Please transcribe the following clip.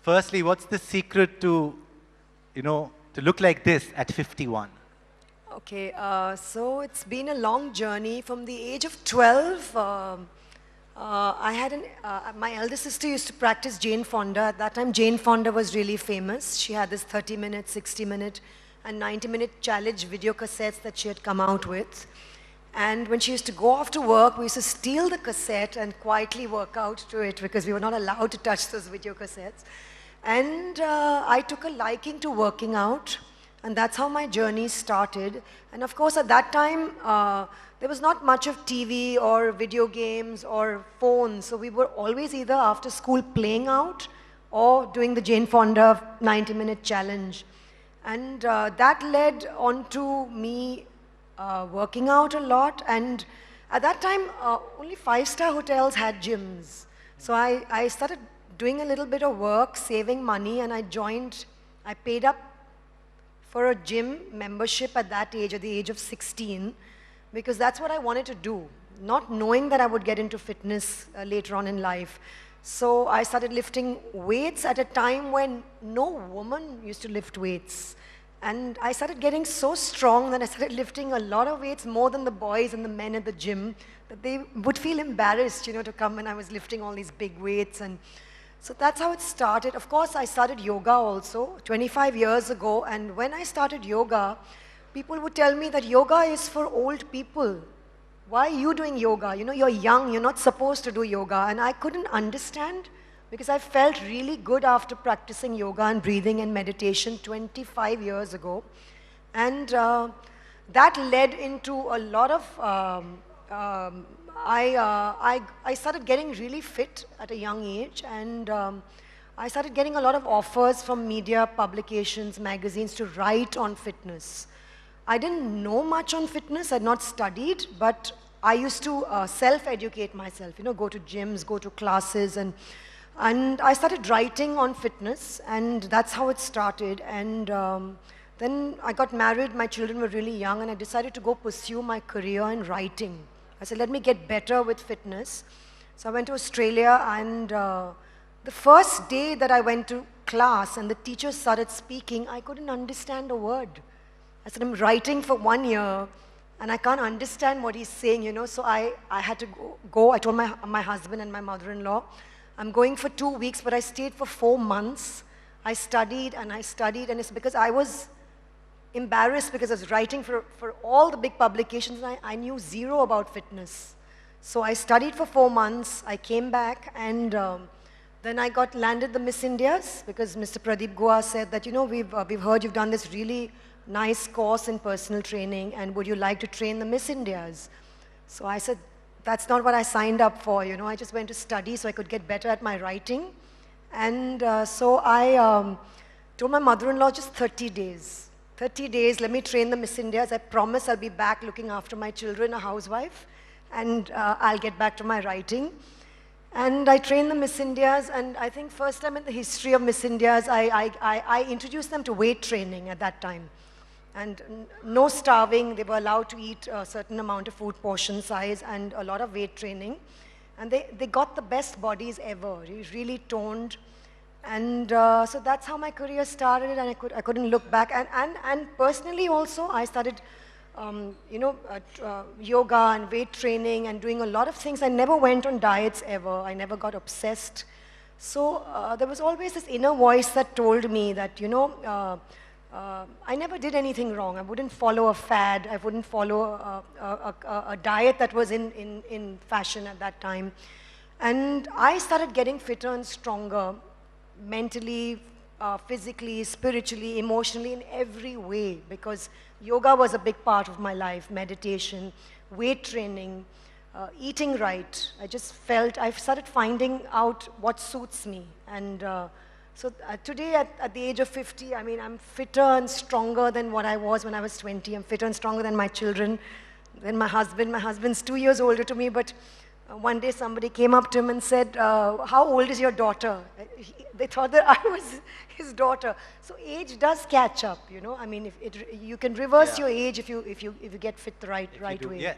Firstly, what's the secret to, to look like this at 51? Okay, so it's been a long journey. From the age of 12, I had my elder sister used to practice Jane Fonda. At that time, Jane Fonda was really famous. She had this 30-minute, 60-minute, and 90-minute challenge video cassettes that she had come out with. And when she used to go off to work, we used to steal the cassette and quietly work out to it because we were not allowed to touch those video cassettes. And I took a liking to working out, and that's how my journey started. And of course, at that time, there was not much of TV or video games or phones, so we were always either after school playing out or doing the Jane Fonda 90-minute challenge. And that led on to me working out a lot. And at that time, only 5-star hotels had gyms. So I started doing a little bit of work, saving money, and I paid up for a gym membership at that age, at the age of 16, because that's what I wanted to do, not knowing that I would get into fitness later on in life. So I started lifting weights at a time when no woman used to lift weights. And I started getting so strong that I started lifting a lot of weights, more than the boys and the men at the gym, that they would feel embarrassed, to come when I was lifting all these big weights. And so that's how it started. Of course, I started yoga also 25 years ago. And when I started yoga, people would tell me that yoga is for old people. Why are you doing yoga? You're young, you're not supposed to do yoga. And I couldn't understand, because I felt really good after practicing yoga and breathing and meditation 25 years ago. And that led into a lot of, I started getting really fit at a young age, and I started getting a lot of offers from media, publications, magazines to write on fitness. I didn't know much on fitness, I'd not studied, but I used to self-educate myself, go to gyms, go to classes, and I started writing on fitness, and that's how it started. And then I got married, my children were really young, and I decided to go pursue my career in writing. I said, let me get better with fitness. So I went to Australia, and the first day that I went to class and the teacher started speaking, I couldn't understand a word. I said, I'm writing for 1 year, and I can't understand what he's saying, So I had to go. I told my husband and my mother-in-law, I'm going for 2 weeks, but I stayed for 4 months. I studied, and it's because I was embarrassed, because I was writing for all the big publications, and I knew zero about fitness. So I studied for 4 months, I came back, and then I landed the Miss Indias, because Mr. Pradeep Goa said that, we've heard you've done this really nice course in personal training, and would you like to train the Miss Indias? So I said, that's not what I signed up for, I just went to study so I could get better at my writing. And so I told my mother-in-law, just 30 days. 30 days, let me train the Miss Indias. I promise I'll be back looking after my children, a housewife, and I'll get back to my writing. And I trained the Miss Indias, and I think first time in the history of Miss Indias, I introduced them to weight training at that time. And no starving, they were allowed to eat a certain amount of food, portion size, and a lot of weight training. And they got the best bodies ever, really toned. And so that's how my career started, and I couldn't look back. And personally also, I started yoga and weight training and doing a lot of things. I never went on diets ever. I never got obsessed. So there was always this inner voice that told me that, I never did anything wrong. I wouldn't follow a fad. I wouldn't follow a diet that was in fashion at that time. And I started getting fitter and stronger, mentally, physically, spiritually, emotionally, in every way, because yoga was a big part of my life, meditation, weight training, eating right. I started finding out what suits me. And so today, at the age of 50, I'm fitter and stronger than what I was when I was 20. I'm fitter and stronger than my children, than my husband. My husband's 2 years older to me, but one day somebody came up to him and said, how old is your daughter? They thought that I was his daughter. So age does catch up, you can reverse your age if you get fit the right way. Yeah.